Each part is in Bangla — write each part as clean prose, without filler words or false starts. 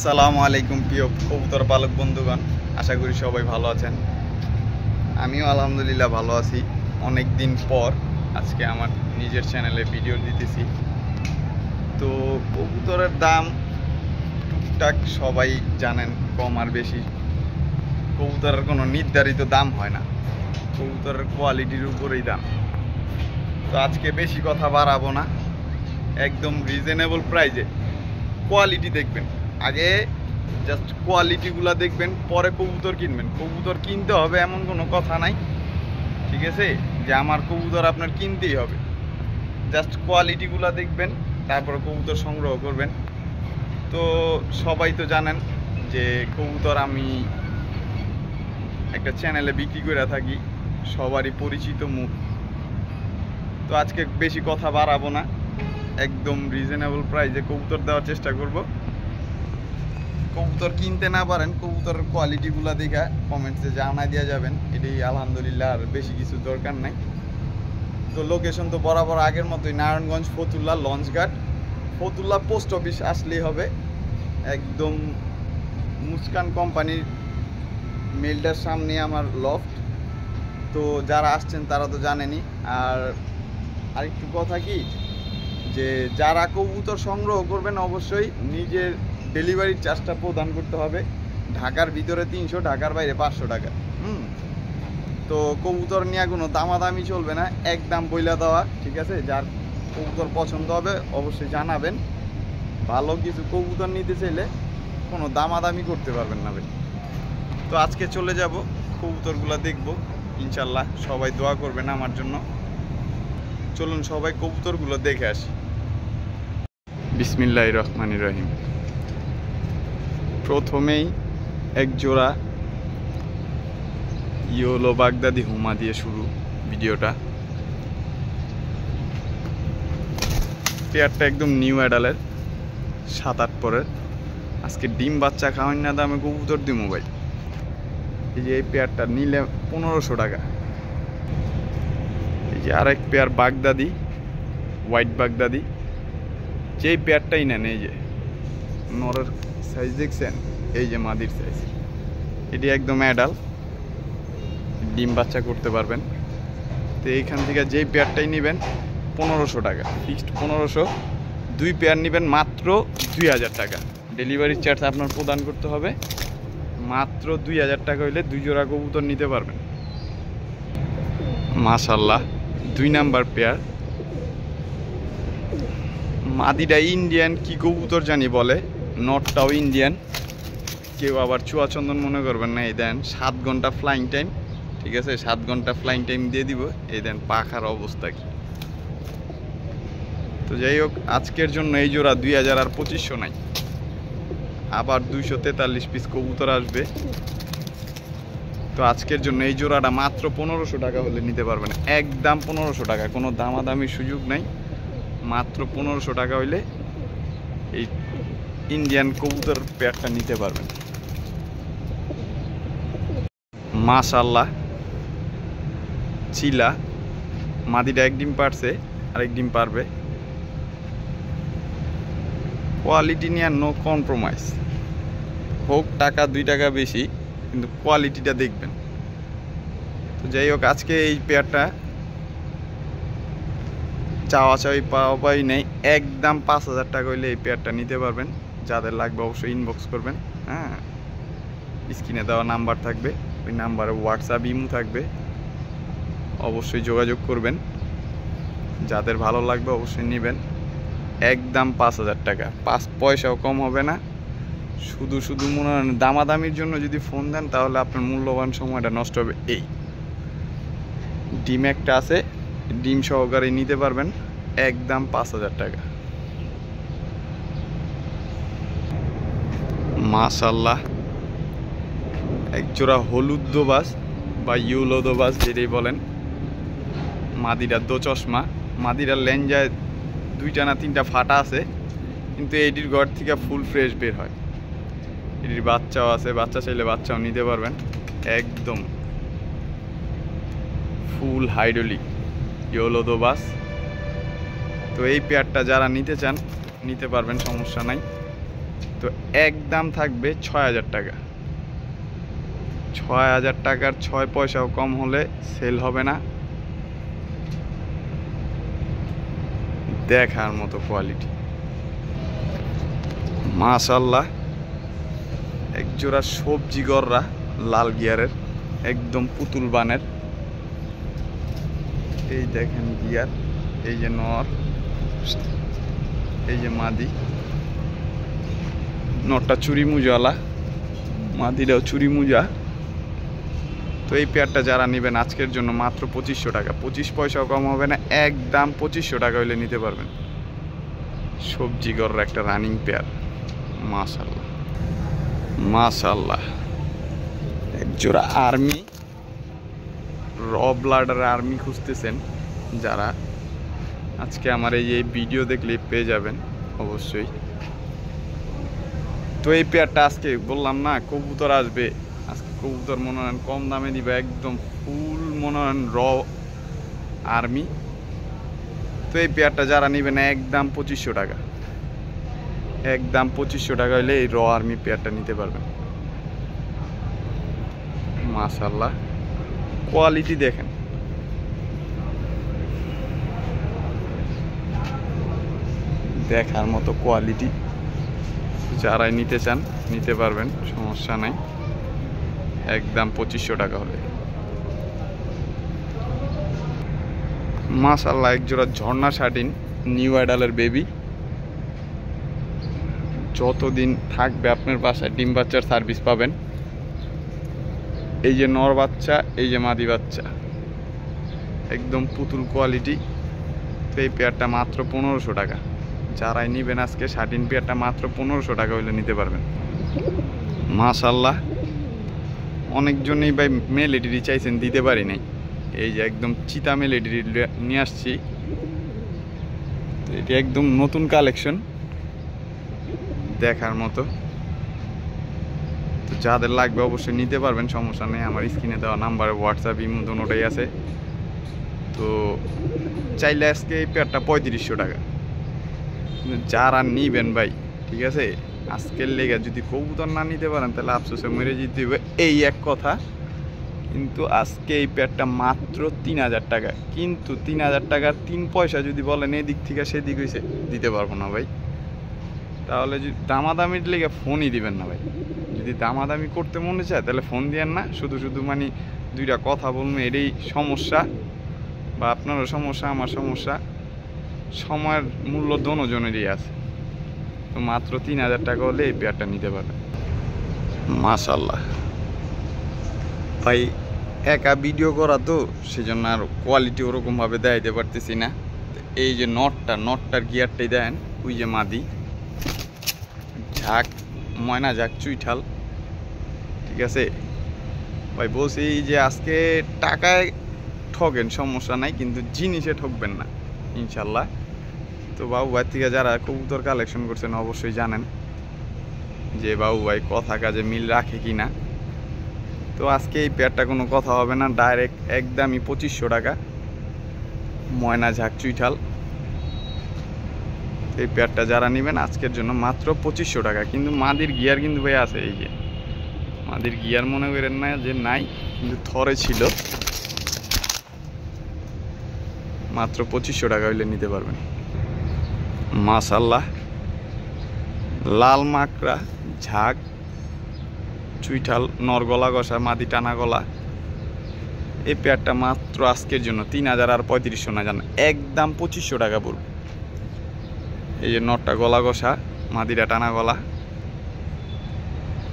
আসসালামু আলাইকুম প্রিয় কবুতর পালক বন্ধুগণ, আশা করি সবাই ভালো আছেন। আমিও আলহামদুলিল্লাহ ভালো আছি। অনেক দিন পর আজকে আমার নিজের চ্যানেলে ভিডিও দিতেছি। তো কবুতরের দাম টুকটাক সবাই জানেন, কম আর বেশি। কবুতরের কোনো নির্ধারিত দাম হয় না, কবুতরের কোয়ালিটির উপরেই দাম। তো আজকে বেশি কথা বাড়াবো না, একদম রিজনেবল প্রাইজে কোয়ালিটি দেখবেন। আগে জাস্ট কোয়ালিটিগুলো দেখবেন, পরে কবুতর কিনবেন। কবুতর কিনতে হবে এমন কোনো কথা নাই, ঠিক আছে, যে আমার কবুতর আপনার কিনতেই হবে। জাস্ট কোয়ালিটিগুলো দেখবেন, তারপরে কবুতর সংগ্রহ করবেন। তো সবাই তো জানেন যে কবুতর আমি একটা চ্যানেলে বিক্রি করে থাকি, সবারই পরিচিত মুখ। তো আজকে বেশি কথা বাড়াবো না, একদম রিজনেবল প্রাইসে কবুতর দেওয়ার চেষ্টা করব। কবুতর কিনতে না পারেন, কবুতরের কোয়ালিটিগুলো দেখে কমেন্টসে জানাই দিয়ে যাবেন, এটাই আলহামদুলিল্লাহ, আর বেশি কিছু দরকার নাই। তো লোকেশন তো বরাবর আগের মতোই, নারায়ণগঞ্জ ফতুল্লা লঞ্চঘাট। ফতুল্লা পোস্ট অফিস আসলেই হবে, একদম মুস্কান কোম্পানির মেলটার সামনে আমার লফট। তো যারা আসছেন তারা তো জানেনই। আর আরেকটু কথা কি, যে যারা কবুতর সংগ্রহ করবেন অবশ্যই নিজের ডেলিভারি চার্জটা প্রদান করতে হবে। ঢাকার ভিতরে 300, ঢাকার বাইরে 500 টাকা। তো কবুতর নিয়ে কোনো দামাদামি চলবে না, একদম বইলা দেওয়া, ঠিক আছে। যার কবুতর পছন্দ হবে অবশ্যই জানাবেন। ভালো কিছু কবুতর নিতে চাইলে কোনো দামাদামি করতে পারবেন না ভাই। তো আজকে চলে যাব, কবুতরগুলো দেখব ইনশাল্লাহ। সবাই দোয়া করবেন আমার জন্য। চলুন সবাই কবুতরগুলো দেখে আসি। বিসমিল্লাহির রহমানির রহিম। প্রথমেই এক জোড়া ইয়েলো বাগদাদি হুমা দিয়ে শুরু ভিডিওটা। পেয়ারটা একদম নিউ অ্যাডালের, 7-8 পরের। আজকে ডিম বাচ্চা খাওয়াই না দামে কবুতর দিমু ভাই। এই যে এই পেয়ারটা নিলে 1500 টাকা। এই যে আরেক পেয়ার বাগদাদি, হোয়াইট বাগদাদি। যেই পেয়ারটাই নেন, এই যে নরের সাইজ দেখছেন, এই যে মাদির সাইজ, এটি একদম অ্যাডাল, ডিম বাচ্চা করতে পারবেন। তো এইখান থেকে যেই পেয়ারটাই নেবেন 1500 টাকা, ফিক্সড 1500। 2 পেয়ার নেবেন মাত্র 2000 টাকা। ডেলিভারি চার্জ আপনার প্রদান করতে হবে। মাত্র 2000 টাকা হইলে 2 জোড়া কবুতর নিতে পারবেন। মাশাল্লাহ, 2 নাম্বার পেয়ার। মাদিটা ইন্ডিয়ান কি কবুতর জানি বলে, নটটাও ইন্ডিয়ান। কেউ আবার চুয়াচন্দন মনে করবেন না। এই দেন 7 ঘন্টা ফ্লাইং টাইম, ঠিক আছে, 7 ঘন্টা ফ্লাইং টাইম দিয়ে দিব। এই দেন পাখার অবস্থা কি। তো যাই হোক, আজকের জন্য এই জোড়া 2000 আর 2500 নাই, আবার 243 পিস কবুতর আসবে। তো আজকের জন্য এই জোড়াটা মাত্র 1500 টাকা হলে নিতে পারবেন, একদম 1500 টাকা, কোনো দামাদামির সুযোগ নাই। মাত্র 1500 টাকা হইলে এই ইন্ডিয়ান কবুতর পেয়ারটা নিতে পারবেন। মাশাল্লাহ, চিলা মাদিটা 1 ডিম পারছে, আরেক ডিম পারবে। কোয়ালিটি নিয়ে নো কম্প্রোমাইজ, হোক টাকা 2 টাকা বেশি, কিন্তু কোয়ালিটিটা দেখবেন। তো যাই হোক, আজকে এই পেয়ারটা চাওয়া চাওয়ি পাওয়া পাই নেই, একদম 5000 টাকা হইলে এই পেয়ারটা নিতে পারবেন। যাদের লাগবে অবশ্যই ইনবক্স করবেন। হ্যাঁ, স্ক্রিনে দেওয়া নাম্বার থাকবে, ওই নাম্বারে হোয়াটসঅ্যাপ ইমো থাকবে, অবশ্যই যোগাযোগ করবেন। যাদের ভালো লাগবে অবশ্যই নেবেন। একদম 5000 টাকা, 5 পয়সাও কম হবে না। শুধু শুধু মনে হয় দামাদামির জন্য যদি ফোন দেন তাহলে আপনার মূল্যবান সময়টা নষ্ট হবে। এই ডিম একটা আছে, ডিম সহকারে নিতে পারবেন, একদম 5000 টাকা। মাশাল্লাহ, এক জোড়া হলুদ দোবাস বা ইউলো দোবাস যেটাই বলেন। মাদিরা দো চশমা, মাদিরার লেঞ্জায় 2টা না 3টা ফাটা আছে, কিন্তু এইটির ঘর থেকে ফুল ফ্রেশ বের হয়। এটির বাচ্চাও আছে, বাচ্চা চাইলে বাচ্চাও নিতে পারবেন। একদম ফুল হাইড্রোলিক ইয়েলো দোবাস। তো এই পেয়ারটা যারা নিতে চান নিতে পারবেন, সমস্যা নাই। তো একদম থাকবে ৬,০০০ টাকা। ৬,০০০ টাকার ৬ পয়সাও কম হলে সেল হবে না। দেখার মতো কোয়ালিটি, মাশাআল্লাহ। একজোড়া সবজি গররা লাল গিয়ারের, একদম পুতুল বানের। এই দেখেন গিয়ার, এই যে নর, এই যে মাদি। নরটা চুরি মুজাওয়ালা, মাদিটাও চুরি মুজা। তো এই পেয়ারটা যারা নেবেন আজকের জন্য মাত্র ২৫০০ টাকা, ২৫ পয়সাও কম হবে না, একদম ২৫০০ টাকা হইলে নিতে পারবেন। সবজি গররা একটা রানিং পেয়ার, মাশাআল্লাহ মাশাআল্লাহ। একজোড়া আর্মি, র ব্লাডার আর্মি খুঁজতেছেন যারা, আজকে আমার এই ভিডিও দেখলে পেয়ে যাবেন অবশ্যই। তো এই পেয়ারটা আজকে বললাম না কবুতর আসবে, আজকে কবুতর মনে হয় কম দামে দিবে, একদম ফুল মনে হয় র আর্মি। তো এই পেয়ারটা যারা নেবেন একদম ২৫০০ টাকা, একদম ২৫০০ টাকা হলে এই র আর্মি পেয়ারটা নিতে পারবেন। মাশাআল্লাহ, কোয়ালিটি দেখেন, দেখার মতো কোয়ালিটি। যারাই নিতে চান নিতে পারবেন, সমস্যা নাই, একদম ২৫০০ টাকা হলে। মাশাআল্লাহ, একজোড়া ঝর্ণা শাটিন নিউ অ্যাডালের বেবি। যতদিন থাকবে আপনার বাসায় ডিম বাচ্চার সার্ভিস পাবেন। এই যে নর বাচ্চা, এই যে মাদি বাচ্চা, একদম পুতুল কোয়ালিটি। তো এই পেয়ারটা মাত্র ১৫০০ টাকা। যারাই নেবেন আজকে শাটিন পেয়ারটা মাত্র ১৫০০ টাকা হইলে নিতে পারবেন। মাশাআল্লাহ, অনেকজনই ভাই মেল এডিডি চাইছেন, দিতে পারি নাই। এই যে একদম চিতা মেল এডিডি নিয়ে আসছি। এটি একদম নতুন কালেকশন, দেখার মতো। তো যাদের লাগবে অবশ্যই নিতে পারবেন, সমস্যা নেই। আমার স্ক্রিনে দেওয়া নাম্বারে হোয়াটসঅ্যাপ ইমো দুটোই আছে। তো চাইলে আজকে এই পেয়ারটা ৩৫০০ টাকা। যারা নিবেন ভাই, ঠিক আছে, আজকের লেগে যদি কবুতর না নিতে পারেন তাহলে আফসোসে মরে যেতে হবে, এই এক কথা। কিন্তু আজকে এই পেয়ারটা মাত্র ৩০০০ টাকা। কিন্তু ৩০০০ টাকার ৩ পয়সা যদি বলেন এদিক থেকে সেদিক হয়েছে, দিতে পারবো না ভাই। তাহলে যদি দামাদামির লেগে ফোনই দিবেন না ভাই। যদি দামাদামি করতে মনে চায় তাহলে ফোন দিয়েন না, শুধু শুধু মানে দুইটা কথা বলবো, এটাই সমস্যা। বা আপনারও সমস্যা, আমার সমস্যা, সময়ের মূল্য দোনোজনেরই আছে। তো মাত্র ৩০০০ টাকা হলে এই পেয়ারটা নিতে পারবেন। মাশাআল্লাহ ভাই, একা ভিডিও করা তো সেজন্য আর কোয়ালিটি ওরকমভাবে দেখাইতে পারতেছি না। এই যে নটটার গিয়ারটাই দেন, ওই যে মাদি ঝাঁক, ময়না ঝাঁক চুইঠাল, ঠিক আছে ভাই। বলছি যে আজকে টাকায় ঠকেন সমস্যা নাই, কিন্তু জিনিসে ঠকবেন না ইনশাল্লাহ। তো বাবু ভাই থেকে যারা কবুতর কালেকশন করছেন অবশ্যই জানেন যে বাবু ভাই কথা কাজে মিল রাখে কি না। তো আজকে এই পেয়ারটা কোনো কথা হবে না, ডাইরেক্ট একদমই ২৫০০ টাকা, ময়না ঝাঁক চুইঠাল। এই পেয়ারটা যারা নেবেন আজকের জন্য মাত্র ২৫০০ টাকা। কিন্তু মাদির গিয়ার কিন্তু ভাই আছে, এই যে মাদির গিয়ার মনে করেন না যে নাই, কিন্তু থরে ছিল। মাত্র ২৫০০ টাকা হইলে নিতে পারবেন। মাশাআল্লাহ, লাল মাকড়া ঝাঁক চুইঠাল, নর গলা ঘষা, মাদি টানা গলা। এই পেয়ারটা মাত্র আজকের জন্য ৩০০০ আর ৩৫০০ না জান, একদম ২৫০০ টাকা পড়বে। এই যে নরটা গলা ঘষা, মাদিটা টানা গলা।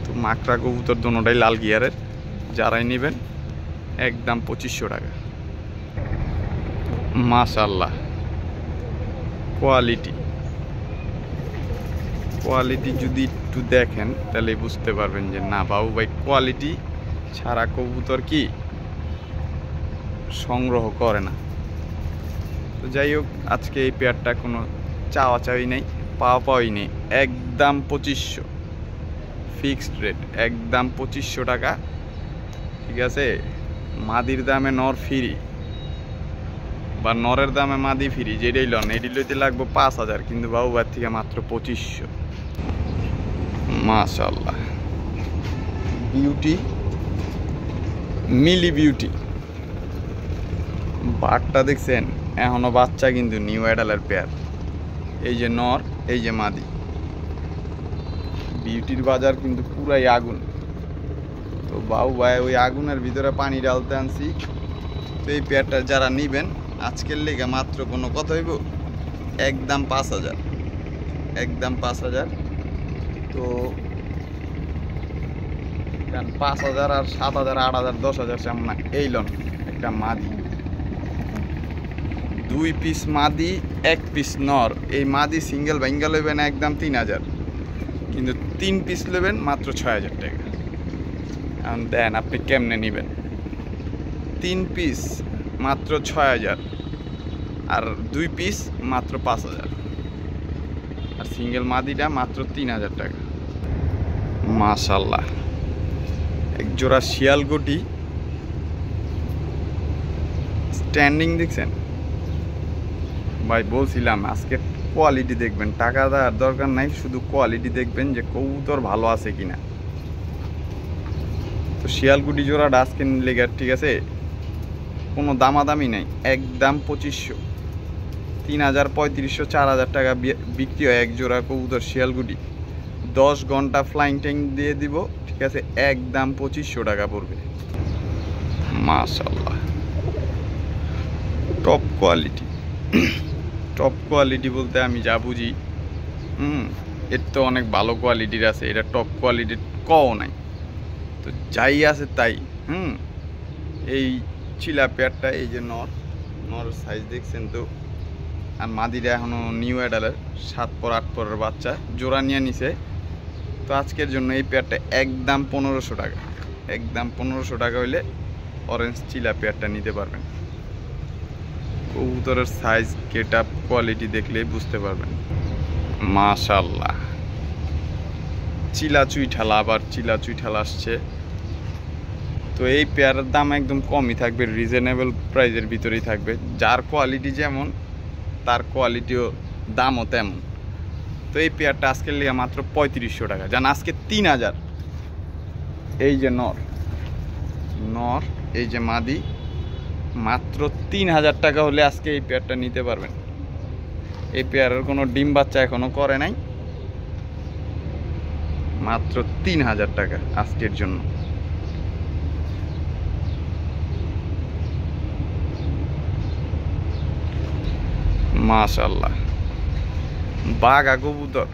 তো মাকড়া কবুতর দুটোটাই লাল গিয়ারের, যারাই নেবেন একদম ২৫০০ টাকা। মাশাআল্লাহ, কোয়ালিটি যদি একটু দেখেন তাহলে বুঝতে পারবেন যে না বাবু ভাই কোয়ালিটি ছাড়া কবুতর কি সংগ্রহ করে না। তো যাই হোক, আজকে এই পেয়ারটা কোনো চাওয়াই নেই, পাওয়াই নেই, একদম ২৫০০ ফিক্সড রেট, একদম ২৫০০ টাকা, ঠিক আছে। মাদির দামে নর ফ্রি, বা নরের দামে মাদি ফ্রি, যেটাই লন এটি লইতে লাগবে ৫০০০, কিন্তু বাবুবার থেকে মাত্র ২৫০০। মাশাআল্লাহ, বিউটি, মিলি বিউটি। বাঘটা দেখছেন এখনো বাচ্চা, কিন্তু নিউ অ্যাডালের পেয়ার। এই যে নর, এই যে মাদি। বিউটির বাজার কিন্তু পুরাই আগুন। তো বাবু ভাই ওই আগুনের ভিতরে পানি ডালতে আনছি। তো এই পেয়ারটা যারা নিবেন আজকের লেগে মাত্র কোনো কথা হইব একদম 5,000, একদম 5,000। তো 5,000 আর 7,000, 8,000, 10,000 সামনে না। এই লন একটা মাদি, 2 পিস মাদি, 1 পিস নর। এই মাদি সিঙ্গেল ভাঙ্গা লইবেন একদম 3,000, কিন্তু 3 পিস নেবেন মাত্র 6,000 টাকা। এখন দেন আপনি কেমনে নেবেন? 3 পিস মাত্র 6,000, আর 2 পিস মাত্র 5,000, আর সিঙ্গেল মাদিটা মাত্র 3,000 টাকা। মাশাআল্লাহ, এক জোড়া শিয়ালগোটি স্ট্যান্ডিং দেখছেন ভাই? বলছিলাম আজকে কোয়ালিটি দেখবেন, টাকা দেওয়ার দরকার নাই, শুধু কোয়ালিটি দেখবেন যে কবুতর ভালো আছে কিনা। তো শিয়ালগুটি জোড়াটা আজকে লেগে, ঠিক আছে, কোনো দামাদামি নাই, একদম 2500, 3,000, 3500, 4,000 টাকা বিক্রি হয় এক জোড়া কবুতর শিয়ালগুটি। 10 ঘন্টা ফ্লাইং ট্যাঙ্ক দিয়ে দিব, ঠিক আছে, একদম 2500 টাকা পড়বে। মাশাআল্লাহ, টপ কোয়ালিটি। টপ কোয়ালিটি বলতে আমি যা বুঝি, এর তো অনেক ভালো কোয়ালিটির আছে, এটা টপ কোয়ালিটির কও নাই। তো যাই আছে তাই। এই চিলা পেয়ারটা, এই যে নর সাইজ দেখছেন তো। আর মাদিরা এখনো নিউ অ্যাডালের, 7 পর 8 পরের বাচ্চা, জোড়া নিয়ে নিছে। তো আজকের জন্য এই পেয়ারটা একদম 1500 টাকা, একদম 1500 টাকা হইলে অরেঞ্জ চিলা পেয়ারটা নিতে পারবেন। কবুতরের সাইজ, গেট আপ, কোয়ালিটি দেখলেই বুঝতে পারবেন। মাশাআল্লাহ, চিলা চুইঠালা, আবার চিলা চুইঠালা আসছে। তো এই পেয়ারের দাম একদম কমই থাকবে, রিজনেবল প্রাইসের ভিতরেই থাকবে। যার কোয়ালিটি যেমন, তার কোয়ালিটিও দামও তেমন। তো এই পেয়ারটা আজকের লিগে মাত্র 3500 টাকা, জান আজকে 3,000। এই যে নর, এই যে মাদি, মাত্র 3,000 টাকা হলে আজকে এই পেয়ারটা নিতে পারবেন। এই পেয়ারের কোনো ডিম বাচ্চা এখনো করে নাই, মাত্র 3,000 টাকা আজকের জন্য। মাশাআল্লাহ, বাঘা কবুতর,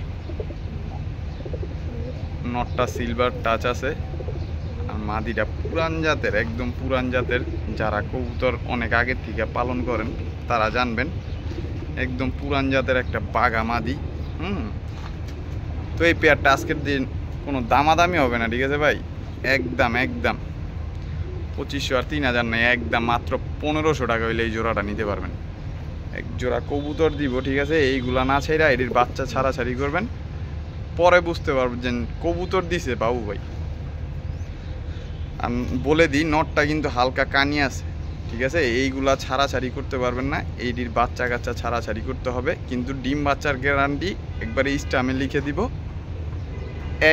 নটটা সিলভার টাচ আছে, আর মাদিটা পুরান জাতের, একদম পুরান জাতের। যারা কবুতর অনেক আগের থেকে পালন করেন তারা জানবেন, একদম পুরান জাতের একটা বাঘা মাদি। তো এই পেয়ারটা আজকের দিন কোনো দামাদামি হবে না, ঠিক আছে ভাই? একদম 2500 আর 3,000 নেই, একদম মাত্র 1500 টাকা হইলে এই জোড়াটা নিতে পারবেন। এক জোড়া কবুতর দিব, ঠিক আছে? এইগুলা না ছেড়া এটির বাচ্চা ছাড়াছাড়ি করবেন, পরে বুঝতে পারবেন যে কবুতর দিছে বাবু ভাই। আমি বলে দিই, নটটা কিন্তু হালকা কানি আছে, ঠিক আছে? এইগুলা ছাড়াছাড়ি করতে পারবেন না, এইটির বাচ্চা কাচ্চা ছাড়াছাড়ি করতে হবে। কিন্তু ডিম বাচ্চার গ্যারান্টি একবারে স্টামে লিখে দিব,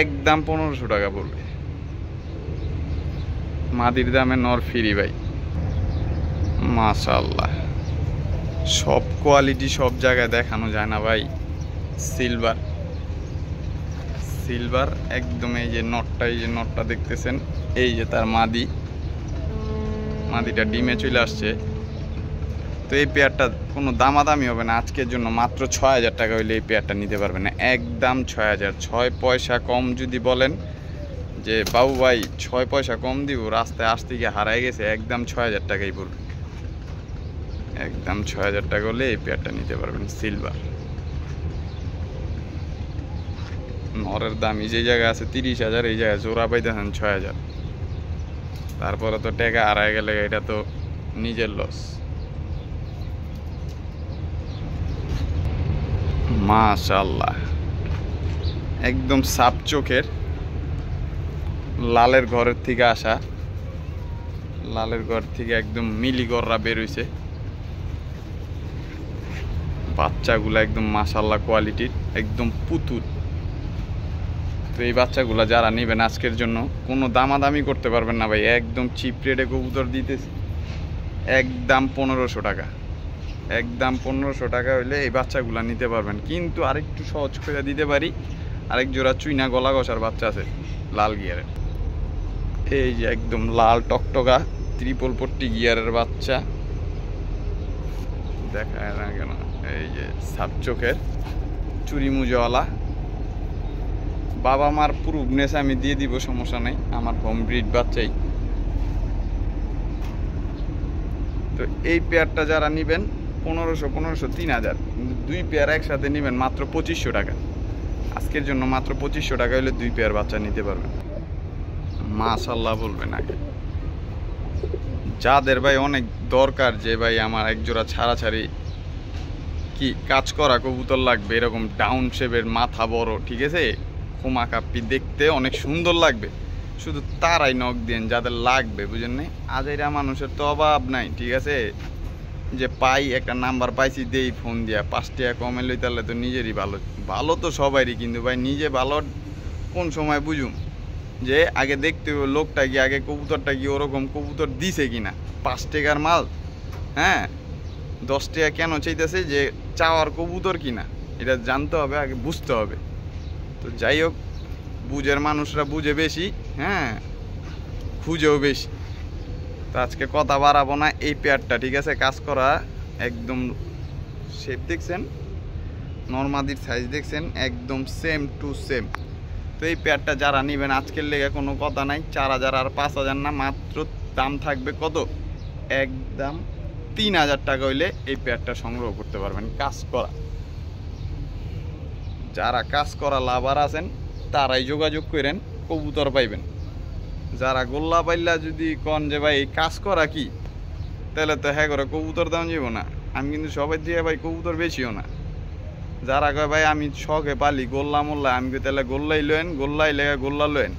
একদম 1500 টাকা পড়বে। মাদির দামে নর ফ্রি ভাই। মাশাআল্লাহ, সব কোয়ালিটি সব জায়গায় দেখানো যায় না ভাই। সিলভার একদম। এই যে নটটা দেখতেছেন, এই যে তার মাদিটা ডিমে চলে আসছে। তো এই পেয়ারটা কোনো দামাদামি হবে না আজকের জন্য, মাত্র 6,000 টাকা হইলে এই পেয়ারটা নিতে পারবেন না, একদম 6,000। 6 পয়সা কম যদি বলেন যে বাবু ভাই 6 পয়সা কম দিব, রাস্তায় আসতে গিয়ে হারাই গেছে, একদম 6,000 টাকাই পড়বে, একদম 6,000 টাকা হলে এই পেয়ারটা নিতে পারবেন। সিলভার নরের দাম যে জায়গায় আছে 30,000, এই জায়গায় জোড়া পাইতেছেন 6,000। তারপরে তো টাকা হারাই গেলে এটা তো নিজের লস। মাশাআল্লাহ, একদম সাপ চোখের, লালের ঘরের থেকে আসা, লালের ঘর থেকে একদম মিলি গররা বের হইছে। বাচ্চাগুলো একদম মাশাআল্লাহ কোয়ালিটির, একদম পুতুল। তো এই বাচ্চাগুলো যারা নেবেন আজকের জন্য কোনো দামাদামি করতে পারবেন না ভাই, একদম চিপ রেটে কবুতর দিতেছি, একদম 1500 টাকা, একদম 1500 টাকা হইলে এই বাচ্চাগুলো নিতে পারবেন। কিন্তু আরেকটু সহজ করে দিতে পারি, আরেক জোড়া চুইনা গলা ঘষার বাচ্চা আছে লাল গিয়ারের, এই যে একদম লাল টকটকা ত্রিপল পট্টি গিয়ারের বাচ্চা, দেখায় না কেন, এই যে সাপ চোখের চুরি মুজওয়ালা, বাবা মার প্রুভনেস আমি দিয়ে দিব, সমস্যা নেই, আমার হোম ব্রিড বাচ্চাই। তো এই পেয়ারটা যারা নেবেন 1500 3000, কিন্তু 2 পেয়ার একসাথে নেবেন মাত্র 2500 টাকা। আজকের জন্য মাত্র 2500 টাকা হলে 2 পেয়ার বাচ্চা নিতে পারবেন, মাশাআল্লাহ বলবেন আগে। যাদের ভাই অনেক দরকার যে ভাই আমার এক জোড়া ছাড়াছাড়ি কি কাজ করা কবুতর লাগবে, এরকম ডাউন শেপের, মাথা বড়, ঠিক আছে, খোমা কাপ্পি, দেখতে অনেক সুন্দর লাগবে, শুধু তারাই নখ দেন যাদের লাগবে, বুঝেন নাই? আজাইরা মানুষের তো অভাব নাই, ঠিক আছে, যে পাই একটা নাম্বার পাইছি দেই ফোন দিয়া 5 টাকা কমে লই, তাহলে তো নিজেরই ভালো, ভালো তো সবারই, কিন্তু ভাই নিজে ভালো কোন সময় বুঝুম, যে আগে দেখতে হবে লোকটা কি আগে কবুতরটা কি ওরকম কবুতর দিছে কিনা, 5 টাকার মাল, হ্যাঁ 10 টাকা কেন চাইতেছে, যে চাওয়ার কবুতর কিনা এটা জানতে হবে, আগে বুঝতে হবে। তো যাই হোক, বুঝের মানুষরা বুঝে বেশি, হ্যাঁ খুঁজেও বেশি। তো আজকে কথা বাড়াবো না, এই পেয়ারটা ঠিক আছে কাজ করা, একদম শেপ দেখছেন, নর্মাদির সাইজ দেখছেন, একদম সেম টু সেম। তো এই পেয়ারটা যারা নেবেন আজকের লেগে কোনো কথা নাই, 4000 আর 5000 না, মাত্র দাম থাকবে কত, একদম 3000 টাকা হইলে এই পেয়ারটা সংগ্রহ করতে পারবেন কাজ করা। যারা কাজ করা লাভার আছেন তারাই যোগাযোগ করেন, কবুতর পাইবেন। যারা গোল্লা পাইলা যদি কন যে ভাই কাজ করা কি, তাহলে তো হ্যাঁ করে কবুতর দাম যাব না। আমি কিন্তু সবাই দিয়ে ভাই কবুতর বেশিও না, যারা কয় ভাই আমি শখে পালি গোল্লা মোল্লা, আমি তাহলে গোল্লাই লেন, গোল্লাই লেগে গোল্লা লেন,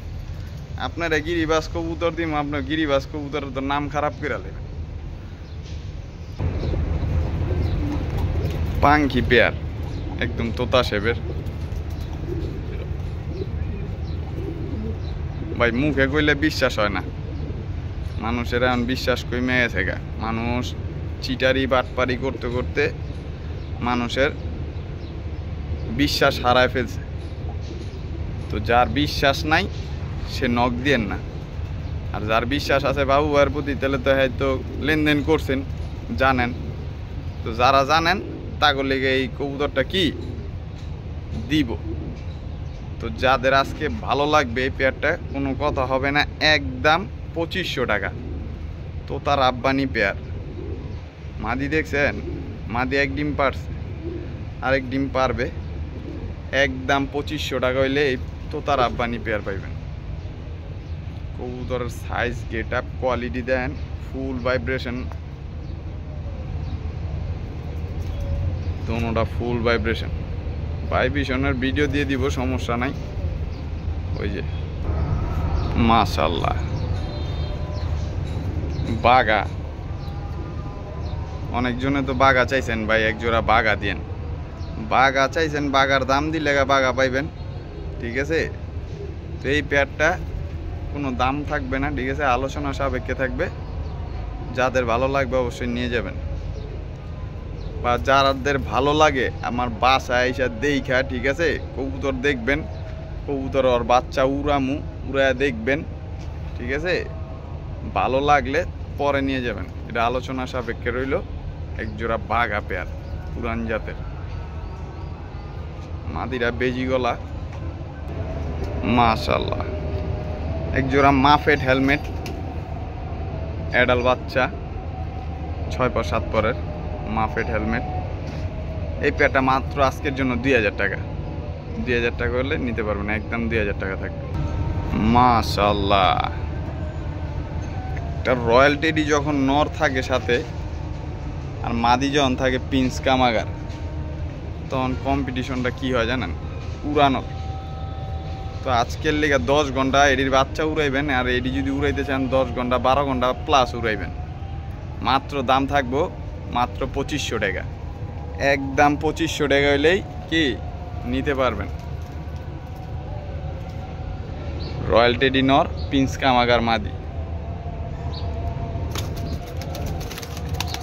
আপনারা গিরিবাস কবুতর দিম, আপনার গিরিবাস কবুতরের তো নাম খারাপ করে লেবেন। পাঙ্খি পেয়ার একদম তোতা শেপের ভাই, মুখে কইলে বিশ্বাস হয় না, মানুষের এখন বিশ্বাস কমে গেছে গা, মানুষ চিটারি বাটপারি করতে করতে মানুষের বিশ্বাস হারায় ফেলছে। তো যার বিশ্বাস নাই সে নখ দিয়েন না, আর যার বিশ্বাস আছে বাবু ভাইয়ের প্রতি, তাহলে তো হয়তো লেনদেন করছেন, জানেন। তো যারা জানেন তাগর লেগে এই কবুতরটা কি দিব। তো যাদের আজকে ভালো লাগবে এই পেয়ারটা, কোনো কথা হবে না, একদম 2500 টাকা। তো তার আব্বানি পেয়ার, মাদি দেখছেন, মাদি এক ডিম পারছে, আরেক ডিম পারবে, একদম 2500 টাকা হইলে এই তোতার আব্বানি পেয়ার পাইবেন। কবুতরের সাইজ, গেট আপ, কোয়ালিটি দেন, ফুল ভাইব্রেশন, দোনোটা ফুল ভাইব্রেশন, ভাইব্রেশনের ভিডিও দিয়ে দিব, সমস্যা নাই। ওই যে মাশাআল্লাহ বাগা, অনেকজনে তো বাগা চাইছেন ভাই, এক জোড়া বাগা দিয়েন, বাগা চাইছেন, বাগার দাম দিলে বাগা পাইবেন, ঠিক আছে। তো এই পেয়ারটা কোনো দাম থাকবে না, ঠিক আছে, আলোচনা সাপেক্ষে থাকবে, যাদের ভালো লাগবে অবশ্যই নিয়ে যাবেন, বা যাদের ভালো লাগে আমার বাসায় এসে দেখা, ঠিক আছে, কবুতর দেখবেন, কবুতর ওর বাচ্চা উড়ামু উড়ায় দেখবেন, ঠিক আছে, ভালো লাগলে পরে নিয়ে যাবেন, এটা আলোচনা সাপেক্ষে রইল। এক জোড়া বাঘা পেয়ার, পুরান জাতের, মাদিরা বেজি গলা, মাশাআল্লাহ। এক জোড়া মাফেট হেলমেট, অ্যাডাল বাচ্চা, 6 পর 7 পরের মাফেট হেলমেট। এই পেয়ারটা মাত্র আজকের জন্য 2000 টাকা, 2000 টাকা হলে নিতে পারবেন, একদম 2000 টাকা থাকবে। মাশাআল্লাহ, একটা রয়্যাল টেডি যখন নর থাকে সাথে, আর মাদি যখন থাকে পিন্স কামাগার, তখন কম্পিটিশনটা কি হয় জানেন, উড়ানোর। তো আজকের লেগে 10 ঘন্টা এডির বাচ্চা উড়াইবেন, আর এডি যদি উড়াইতে চান 10 ঘন্টা 12 ঘন্টা প্লাস উড়াইবেন, মাত্র দাম থাকবো মাত্র 2500 টাকা, একদম 2500 টাকা হইলেই কি নিতে পারবেন। রয়্যাল টেডি নর, পিন্স কামাগার মাদি।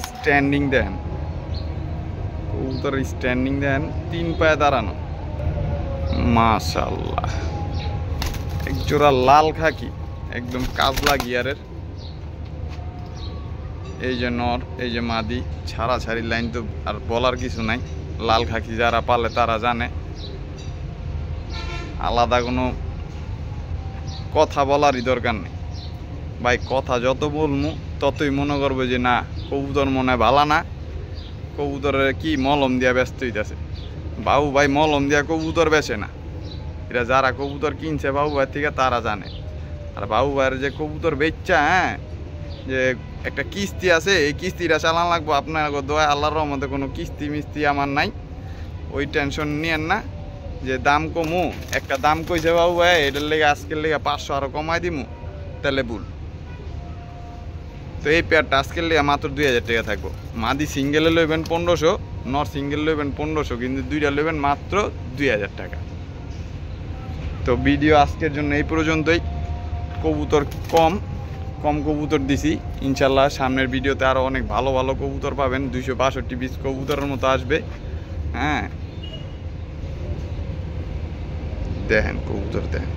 স্ট্যান্ডিং দেন, কবুতর স্ট্যান্ডিং দেন, 3 পায়ে দাঁড়ানো, মাশাআল্লাহ। এক জোড়া লাল খাকি, একদম কাজলা গিয়ারের। এই যে নর, এই যে মাদি, ছাড়াছাড়ি লাইন তো আর বলার কিছু নাই। লাল খাকি যারা পালে তারা জানে, আলাদা কোনো কথা বলারই দরকার নেই ভাই। কথা যত বলবো ততই মনে করবো যে না, কবুতর মনে হয় ভালো না, কবুতরের কি মলম দিয়া ব্যস্ত হইতেছে। বাবু ভাই মলম দিয়া কবুতর বেচে না, এরা যারা কবুতর কিনছে বাবু ভাই থেকে তারা জানে। আর বাবু ভাইয়ের যে কবুতর বেচা, হ্যাঁ, যে একটা কিস্তি আছে, এই কিস্তিটা চালান লাগবো। আপনার দোয়া আল্লাহর রহমতে কোনো কিস্তি মিস্তি আমার নাই, ওই টেনশন নিয়েন না যে দাম কমু। একটা দাম কইছে বাবু ভাই, এটার লেগে আজকের লেগে 500 আরো কমাই দিমু, তাহলে ভুল। তো এই পেয়ারটা আজকের লেগে মাত্র 2000 টাকা থাকবো। মাদি সিঙ্গেলে লইবেন 1500, নর সিঙ্গেল লইবেন 1500, কিন্তু দুইটা লইবেন মাত্র 2000 টাকা। তো ভিডিও আজকের জন্য এই পর্যন্তই। কবুতর কম কবুতর দিছি, ইনশাল্লাহ সামনের ভিডিওতে আরও অনেক ভালো ভালো কবুতর পাবেন। 262 পিস কবুতরের মতো আসবে। হ্যাঁ, দেখেন কবুতর দেখেন।